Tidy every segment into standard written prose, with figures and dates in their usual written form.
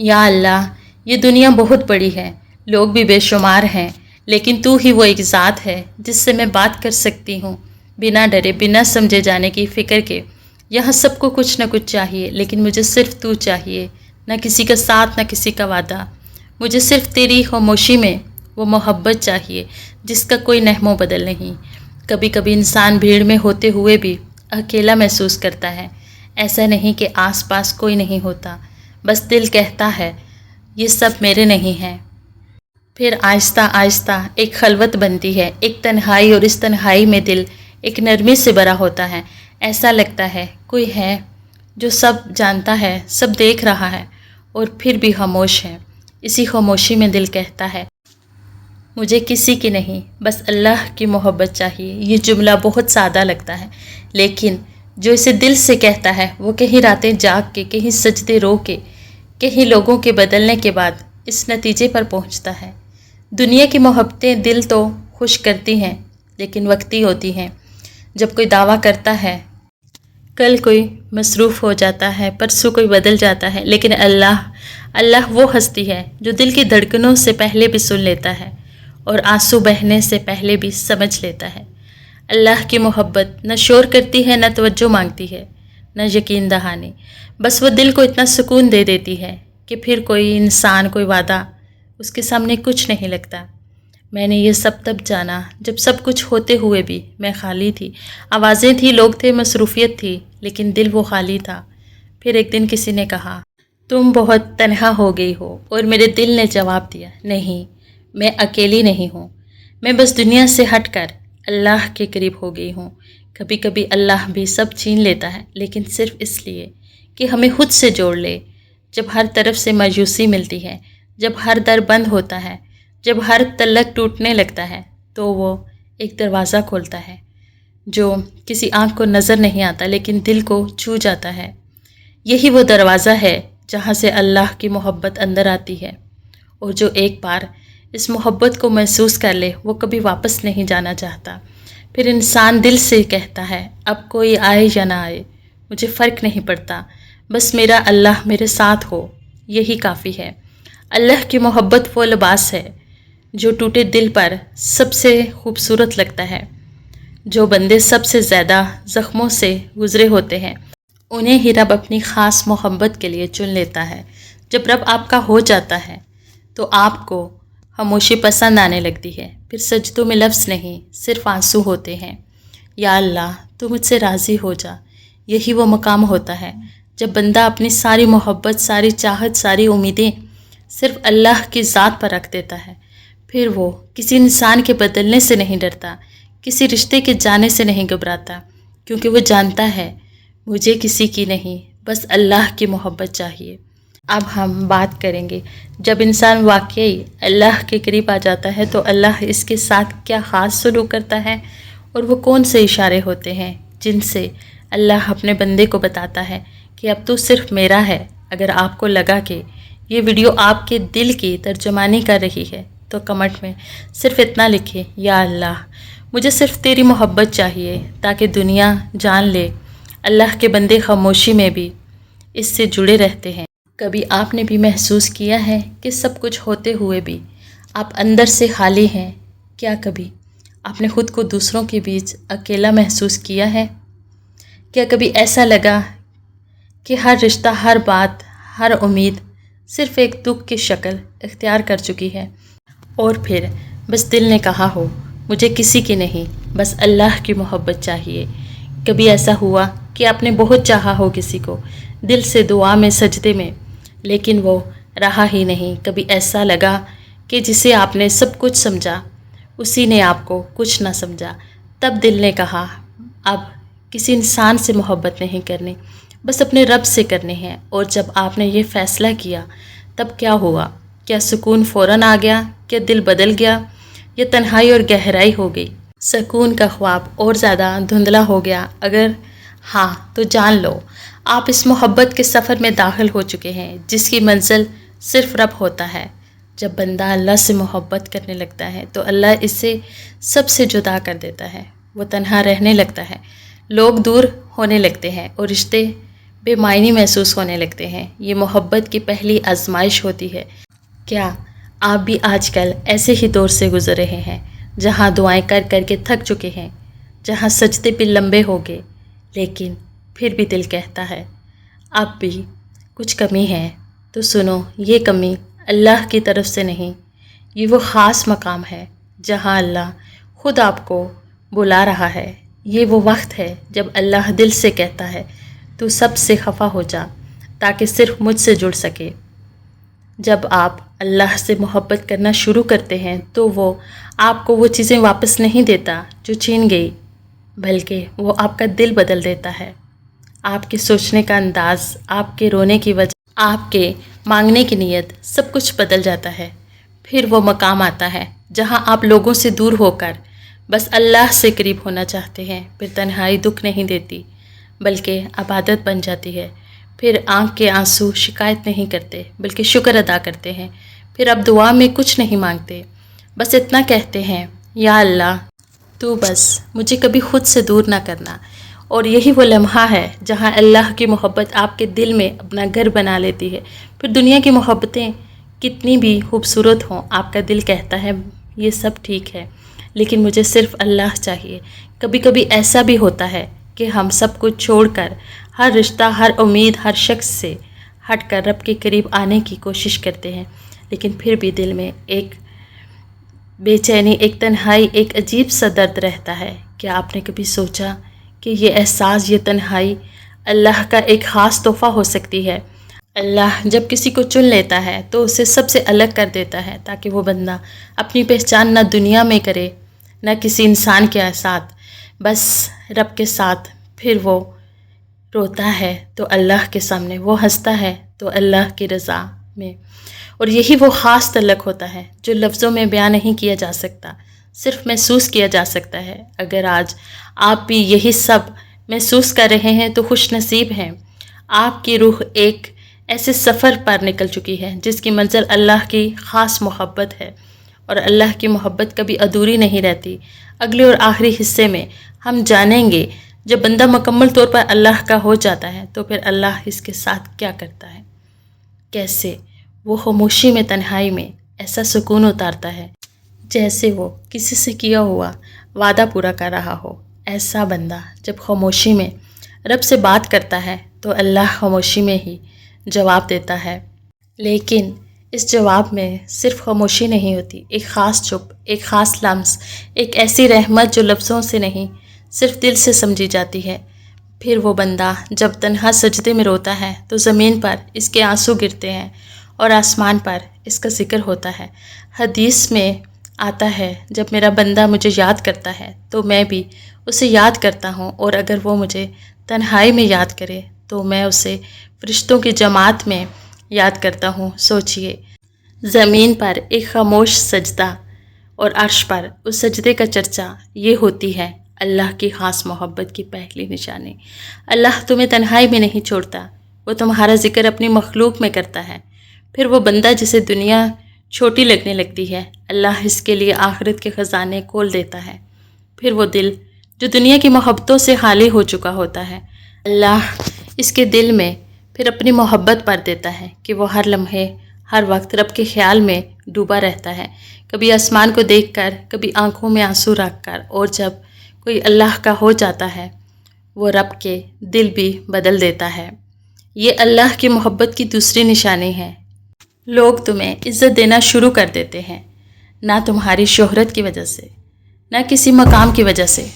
یا اللہ، یہ دنیا بہت بڑی ہے، لوگ بھی بے شمار ہیں، لیکن تو ہی وہ ایک ذات ہے جس سے میں بات کر سکتی ہوں، بنا ڈرے، بنا سمجھے جانے کی فکر کے۔ یہاں سب کو کچھ نہ کچھ چاہیے، لیکن مجھے صرف تو چاہیے، نہ کسی کا ساتھ، نہ کسی کا وعدہ۔ مجھے صرف تیری خاموشی میں وہ محبت چاہیے جس کا کوئی نحو و بدل نہیں۔ کبھی کبھی انسان بھیڑ میں ہوتے ہوئے بھی اکیلا محسوس کرتا ہے۔ ایسا نہیں کہ آس پاس کوئی نہیں ہوتا، بس دل کہتا ہے یہ سب میرے نہیں ہیں۔ پھر آہستہ آہستہ ایک خلوت بنتی ہے، ایک تنہائی، اور اس تنہائی میں دل ایک نرمی سے بھرا ہوتا ہے۔ ایسا لگتا ہے کوئی ہے جو سب جانتا ہے، سب دیکھ رہا ہے، اور پھر بھی خاموش ہے۔ اسی خاموشی میں دل کہتا ہے مجھے کسی کی نہیں، بس اللہ کی محبت چاہیے۔ یہ جملہ بہت سادہ لگتا ہے، لیکن جو اسے دل سے کہتا ہے وہ کہیں راتیں جاگ کے، کہیں سجدے رو کے، کہیں لوگوں کے بدلنے کے بعد اس نتیجے پر پہنچتا ہے۔ دنیا کی محبتیں دل تو خوش کرتی ہیں، لیکن وقتی ہوتی ہیں۔ جب کوئی دعویٰ کرتا ہے کل کوئی مصروف ہو جاتا ہے، پرسوں کوئی بدل جاتا ہے، لیکن اللہ وہ ہستی ہے جو دل کی دھڑکنوں سے پہلے بھی سن لیتا ہے، اور آنسو بہنے سے پہلے بھی سمجھ لیتا ہے۔ اللہ کی محبت نہ شور کرتی ہے، نہ توجہ مانگتی ہے، نہ یقین دہانی، بس وہ دل کو اتنا سکون دے دیتی ہے کہ پھر کوئی انسان، کوئی وعدہ اس کے سامنے کچھ نہیں لگتا۔ میں نے یہ سب تب جانا جب سب کچھ ہوتے ہوئے بھی میں خالی تھی۔ آوازیں تھی، لوگ تھے، مصروفیت تھی، لیکن دل وہ خالی تھا۔ پھر ایک دن کسی نے کہا تم بہت تنہا ہو گئی ہو، اور میرے دل نے جواب دیا نہیں، میں اکیلی نہیں ہوں، میں بس دنیا سے ہٹ کر اللہ کے قریب ہو گئی ہوں۔ کبھی کبھی اللہ بھی سب چھین لیتا ہے، لیکن صرف اس لیے کہ ہمیں خود سے جوڑ لے۔ جب ہر طرف سے مایوسی ملتی ہے، جب ہر در بند ہوتا ہے، جب ہر تعلق ٹوٹنے لگتا ہے، تو وہ ایک دروازہ کھولتا ہے جو کسی آنکھ کو نظر نہیں آتا، لیکن دل کو چھو جاتا ہے۔ یہی وہ دروازہ ہے جہاں سے اللہ کی محبت اندر آتی ہے، اور جو ایک بار اس محبت کو محسوس کر لے وہ کبھی واپس نہیں جانا چاہتا۔ پھر انسان دل سے کہتا ہے اب کوئی آئے یا نہ آئے، مجھے فرق نہیں پڑتا، بس میرا اللہ میرے ساتھ ہو، یہی کافی ہے۔ اللہ کی محبت وہ لباس ہے جو ٹوٹے دل پر سب سے خوبصورت لگتا ہے۔ جو بندے سب سے زیادہ زخموں سے گزرے ہوتے ہیں، انہیں ہی رب اپنی خاص محبت کے لیے چن لیتا ہے۔ جب رب آپ کا ہو جاتا ہے تو آپ کو خاموشی پسند آنے لگتی ہے۔ پھر سجدوں میں لفظ نہیں، صرف آنسو ہوتے ہیں۔ یا اللہ، تو مجھ سے راضی ہو جا۔ یہی وہ مقام ہوتا ہے جب بندہ اپنی ساری محبت، ساری چاہت، ساری امیدیں صرف اللہ کی ذات پر رکھ دیتا ہے۔ پھر وہ کسی انسان کے بدلنے سے نہیں ڈرتا، کسی رشتے کے جانے سے نہیں گھبراتا، کیونکہ وہ جانتا ہے مجھے کسی کی نہیں، بس اللہ کی محبت چاہیے۔ اب ہم بات کریں گے جب انسان واقعی اللہ کے قریب آ جاتا ہے تو اللہ اس کے ساتھ کیا خاص سلوک کرتا ہے، اور وہ کون سے اشارے ہوتے ہیں جن سے اللہ اپنے بندے کو بتاتا ہے کہ اب تو صرف میرا ہے۔ اگر آپ کو لگا کہ یہ ویڈیو آپ کے دل کی ترجمانی کر رہی ہے تو کمنٹ میں صرف اتنا لکھیں یا اللہ، مجھے صرف تیری محبت چاہیے، تاکہ دنیا جان لے اللہ کے بندے خاموشی میں بھی اس سے جڑے رہتے ہیں۔ کبھی آپ نے بھی محسوس کیا ہے کہ سب کچھ ہوتے ہوئے بھی آپ اندر سے خالی ہیں؟ کیا کبھی آپ نے خود کو دوسروں کے بیچ اکیلا محسوس کیا ہے؟ کیا کبھی ایسا لگا کہ ہر رشتہ، ہر بات، ہر امید صرف ایک دکھ کی شکل اختیار کر چکی ہے، اور پھر بس دل نے کہا ہو مجھے کسی کی نہیں، بس اللہ کی محبت چاہیے؟ کبھی ایسا ہوا کہ آپ نے بہت چاہا ہو کسی کو، دل سے، دعا میں، سجدے میں، لیکن وہ رہا ہی نہیں؟ کبھی ایسا لگا کہ جسے آپ نے سب کچھ سمجھا اسی نے آپ کو کچھ نہ سمجھا؟ تب دل نے کہا اب کسی انسان سے محبت نہیں کرنی، بس اپنے رب سے کرنی ہے۔ اور جب آپ نے یہ فیصلہ کیا تب کیا ہوا؟ کیا سکون فوراً آ گیا؟ کیا دل بدل گیا؟ یا تنہائی اور گہرائی ہو گئی؟ سکون کا خواب اور زیادہ دھندلا ہو گیا؟ اگر ہاں تو جان لو آپ اس محبت کے سفر میں داخل ہو چکے ہیں جس کی منزل صرف رب ہوتا ہے۔ جب بندہ اللہ سے محبت کرنے لگتا ہے تو اللہ اسے سب سے جدا کر دیتا ہے۔ وہ تنہا رہنے لگتا ہے، لوگ دور ہونے لگتے ہیں، اور رشتے بے معنی محسوس ہونے لگتے ہیں۔ یہ محبت کی پہلی آزمائش ہوتی ہے۔ کیا آپ بھی آج کل ایسے ہی دور سے گزر رہے ہیں جہاں دعائیں کر کر کے تھک چکے ہیں، جہاں سجدے بھی لمبے ہو گئے، لیکن پھر بھی دل کہتا ہے اب بھی کچھ کمی ہے؟ تو سنو، یہ کمی اللہ کی طرف سے نہیں، یہ وہ خاص مقام ہے جہاں اللہ خود آپ کو بلا رہا ہے۔ یہ وہ وقت ہے جب اللہ دل سے کہتا ہے تو سب سے خفا ہو جا تاکہ صرف مجھ سے جڑ سکے۔ جب آپ اللہ سے محبت کرنا شروع کرتے ہیں تو وہ آپ کو وہ چیزیں واپس نہیں دیتا جو چھین گئی، بلکہ وہ آپ کا دل بدل دیتا ہے۔ آپ کے سوچنے کا انداز، آپ کے رونے کی وجہ، آپ کے مانگنے کی نیت، سب کچھ بدل جاتا ہے۔ پھر وہ مقام آتا ہے جہاں آپ لوگوں سے دور ہو کر بس اللہ سے قریب ہونا چاہتے ہیں۔ پھر تنہائی دکھ نہیں دیتی بلکہ عبادت بن جاتی ہے۔ پھر آنکھ کے آنسو شکایت نہیں کرتے بلکہ شکر ادا کرتے ہیں۔ پھر اب دعا میں کچھ نہیں مانگتے، بس اتنا کہتے ہیں یا اللہ تو بس مجھے کبھی خود سے دور نہ کرنا۔ اور یہی وہ لمحہ ہے جہاں اللہ کی محبت آپ کے دل میں اپنا گھر بنا لیتی ہے۔ پھر دنیا کی محبتیں کتنی بھی خوبصورت ہوں، آپ کا دل کہتا ہے یہ سب ٹھیک ہے لیکن مجھے صرف اللہ چاہیے۔ کبھی کبھی ایسا بھی ہوتا ہے کہ ہم سب کچھ چھوڑ کر، ہر رشتہ، ہر امید، ہر شخص سے ہٹ کر رب کے قریب آنے کی کوشش کرتے ہیں، لیکن پھر بھی دل میں ایک بے چینی، ایک تنہائی، ایک عجیب سا درد رہتا ہے۔ کیا آپ نے کبھی سوچا کہ یہ احساس، یہ تنہائی اللہ کا ایک خاص تحفہ ہو سکتی ہے؟ اللہ جب کسی کو چن لیتا ہے تو اسے سب سے الگ کر دیتا ہے تاکہ وہ بندہ اپنی پہچان نہ دنیا میں کرے نہ کسی انسان کے ساتھ، بس رب کے ساتھ۔ پھر وہ روتا ہے تو اللہ کے سامنے، وہ ہنستا ہے تو اللہ کی رضا میں، اور یہی وہ خاص تعلق ہوتا ہے جو لفظوں میں بیان نہیں کیا جا سکتا، صرف محسوس کیا جا سکتا ہے۔ اگر آج آپ بھی یہی سب محسوس کر رہے ہیں تو خوش نصیب ہیں۔ آپ کی روح ایک ایسے سفر پر نکل چکی ہے جس کی منزل اللہ کی خاص محبت ہے، اور اللہ کی محبت کبھی ادھوری نہیں رہتی۔ اگلے اور آخری حصے میں ہم جانیں گے جب بندہ مکمل طور پر اللہ کا ہو جاتا ہے تو پھر اللہ اس کے ساتھ کیا کرتا ہے، کیسے وہ خاموشی میں، تنہائی میں ایسا سکون اتارتا ہے جیسے وہ کسی سے کیا ہوا وعدہ پورا کر رہا ہو۔ ایسا بندہ جب خاموشی میں رب سے بات کرتا ہے تو اللہ خاموشی میں ہی جواب دیتا ہے، لیکن اس جواب میں صرف خاموشی نہیں ہوتی، ایک خاص چپ، ایک خاص لمس، ایک ایسی رحمت جو لفظوں سے نہیں صرف دل سے سمجھی جاتی ہے۔ پھر وہ بندہ جب تنہا سجدے میں روتا ہے تو زمین پر اس کے آنسو گرتے ہیں اور آسمان پر اس کا ذکر ہوتا ہے۔ حدیث میں آتا ہے جب میرا بندہ مجھے یاد کرتا ہے تو میں بھی اسے یاد کرتا ہوں، اور اگر وہ مجھے تنہائی میں یاد کرے تو میں اسے فرشتوں کی جماعت میں یاد کرتا ہوں۔ سوچئے، زمین پر ایک خاموش سجدہ اور عرش پر اس سجدے کا چرچا، یہ ہوتی ہے اللہ کی خاص محبت کی پہلی نشانی۔ اللہ تمہیں تنہائی میں نہیں چھوڑتا، وہ تمہارا ذکر اپنی مخلوق میں کرتا ہے۔ پھر وہ بندہ جسے دنیا چھوٹی لگنے لگتی ہے، اللہ اس کے لیے آخرت کے خزانے کھول دیتا ہے۔ پھر وہ دل جو دنیا کی محبتوں سے خالی ہو چکا ہوتا ہے، اللہ اس کے دل میں پھر اپنی محبت بھر دیتا ہے کہ وہ ہر لمحے، ہر وقت رب کے خیال میں ڈوبا رہتا ہے، کبھی آسمان کو دیکھ کر، کبھی آنکھوں میں آنسو رکھ کر، اور جب کوئی اللہ کا ہو جاتا ہے وہ رب کے دل بھی بدل دیتا ہے۔ یہ اللہ کی محبت کی دوسری نشانی ہے۔ لوگ تمہیں عزت دینا شروع کر دیتے ہیں، نہ تمہاری شہرت کی وجہ سے، نہ کسی مقام کی وجہ سے،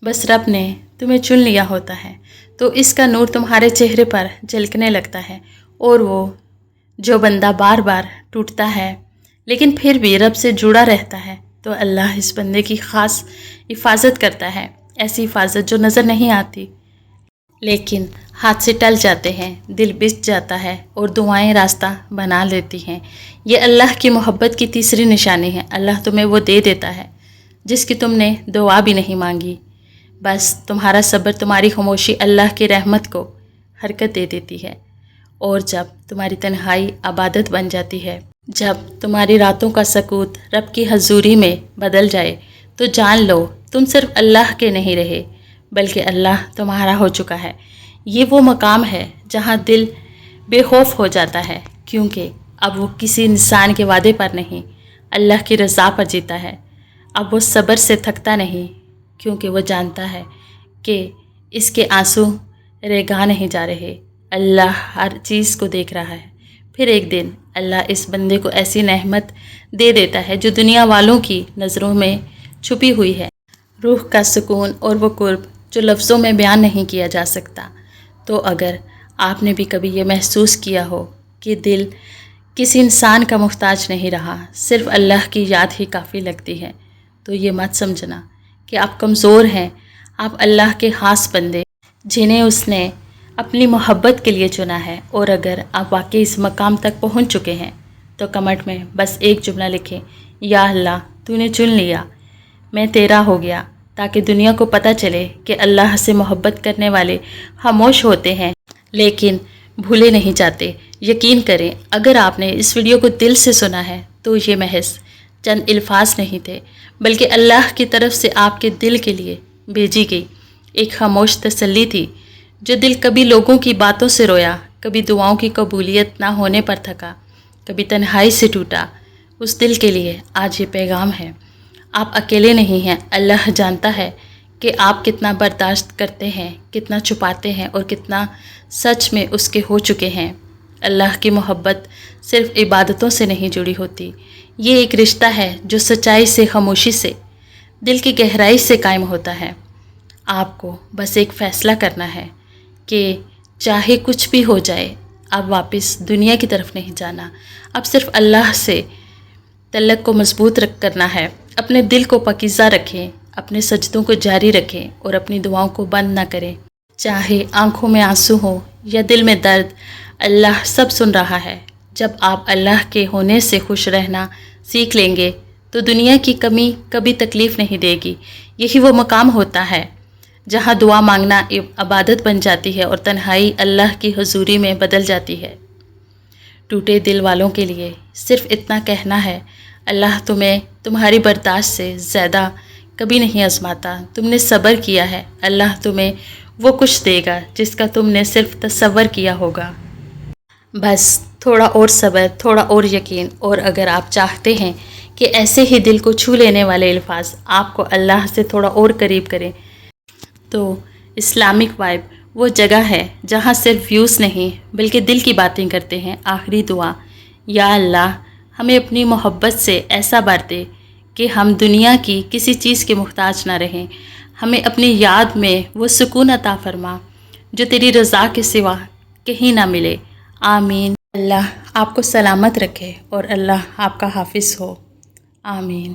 بس رب نے تمہیں چن لیا ہوتا ہے تو اس کا نور تمہارے چہرے پر جھلکنے لگتا ہے۔ اور وہ جو بندہ بار بار ٹوٹتا ہے لیکن پھر بھی رب سے جڑا رہتا ہے تو اللہ اس بندے کی خاص حفاظت کرتا ہے، ایسی حفاظت جو نظر نہیں آتی لیکن ہاتھ سے ٹل جاتے ہیں، دل بچ جاتا ہے اور دعائیں راستہ بنا لیتی ہیں۔ یہ اللہ کی محبت کی تیسری نشانی ہے۔ اللہ تمہیں وہ دے دیتا ہے جس کی تم نے دعا بھی نہیں مانگی، بس تمہارا صبر، تمہاری خاموشی اللہ کی رحمت کو حرکت دے دیتی ہے۔ اور جب تمہاری تنہائی عبادت بن جاتی ہے، جب تمہاری راتوں کا سکوت رب کی حضوری میں بدل جائے تو جان لو تم صرف اللہ کے نہیں رہے بلکہ اللہ تمہارا ہو چکا ہے۔ یہ وہ مقام ہے جہاں دل بے خوف ہو جاتا ہے، کیونکہ اب وہ کسی انسان کے وعدے پر نہیں، اللہ کی رضا پر جیتا ہے۔ اب وہ صبر سے تھکتا نہیں، کیونکہ وہ جانتا ہے کہ اس کے آنسو رگا نہیں جا رہے، اللہ ہر چیز کو دیکھ رہا ہے۔ پھر ایک دن اللہ اس بندے کو ایسی نعمت دے دیتا ہے جو دنیا والوں کی نظروں میں چھپی ہوئی ہے، روح کا سکون اور وہ قرب جو لفظوں میں بیان نہیں کیا جا سکتا۔ تو اگر آپ نے بھی کبھی یہ محسوس کیا ہو کہ دل کسی انسان کا محتاج نہیں رہا، صرف اللہ کی یاد ہی کافی لگتی ہے، تو یہ مت سمجھنا کہ آپ کمزور ہیں۔ آپ اللہ کے خاص بندے جنہیں اس نے اپنی محبت کے لیے چنا ہے، اور اگر آپ واقعی اس مقام تک پہنچ چکے ہیں تو کمنٹ میں بس ایک جملہ لکھیں، یا اللہ تو نے چن لیا، میں تیرا ہو گیا، تاکہ دنیا کو پتہ چلے کہ اللہ سے محبت کرنے والے خاموش ہوتے ہیں لیکن بھولے نہیں جاتے۔ یقین کریں، اگر آپ نے اس ویڈیو کو دل سے سنا ہے تو یہ محض چند الفاظ نہیں تھے، بلکہ اللہ کی طرف سے آپ کے دل کے لیے بھیجی گئی ایک خاموش تسلی تھی، جو دل کبھی لوگوں کی باتوں سے رویا، کبھی دعاؤں کی قبولیت نہ ہونے پر تھکا، کبھی تنہائی سے ٹوٹا۔ اس دل کے لیے آج یہ پیغام ہے، آپ اکیلے نہیں ہیں۔ اللہ جانتا ہے کہ آپ کتنا برداشت کرتے ہیں، کتنا چھپاتے ہیں، اور کتنا سچ میں اس کے ہو چکے ہیں۔ اللہ کی محبت صرف عبادتوں سے نہیں جڑی ہوتی، یہ ایک رشتہ ہے جو سچائی سے، خاموشی سے، دل کی گہرائی سے قائم ہوتا ہے۔ آپ کو بس ایک فیصلہ کرنا ہے کہ چاہے کچھ بھی ہو جائے، اب واپس دنیا کی طرف نہیں جانا، اب صرف اللہ سے تعلق کو مضبوط کرنا ہے۔ اپنے دل کو پاکیزہ رکھیں، اپنے سجدوں کو جاری رکھیں، اور اپنی دعاؤں کو بند نہ کریں۔ چاہے آنکھوں میں آنسو ہو یا دل میں درد، اللہ سب سن رہا ہے۔ جب آپ اللہ کے ہونے سے خوش رہنا سیکھ لیں گے تو دنیا کی کمی کبھی تکلیف نہیں دے گی۔ یہی وہ مقام ہوتا ہے جہاں دعا مانگنا عبادت بن جاتی ہے اور تنہائی اللہ کی حضوری میں بدل جاتی ہے۔ ٹوٹے دل والوں کے لیے صرف اتنا کہنا ہے، اللہ تمہیں تمہاری برداشت سے زیادہ کبھی نہیں آزماتا۔ تم نے صبر کیا ہے، اللہ تمہیں وہ کچھ دے گا جس کا تم نے صرف تصور کیا ہوگا۔ بس تھوڑا اور صبر، تھوڑا اور یقین، اور اگر آپ چاہتے ہیں کہ ایسے ہی دل کو چھو لینے والے الفاظ آپ کو اللہ سے تھوڑا اور قریب کریں، تو اسلامک وائب وہ جگہ ہے جہاں صرف ویوز نہیں بلکہ دل کی باتیں کرتے ہیں۔ آخری دعا، یا اللہ ہمیں اپنی محبت سے ایسا بھر دے کہ ہم دنیا کی کسی چیز کے محتاج نہ رہیں۔ ہمیں اپنی یاد میں وہ سکون عطا فرما جو تیری رضا کے سوا کہیں نہ ملے۔ آمین۔ اللہ آپ کو سلامت رکھے اور اللہ آپ کا حافظ ہو۔ آمین۔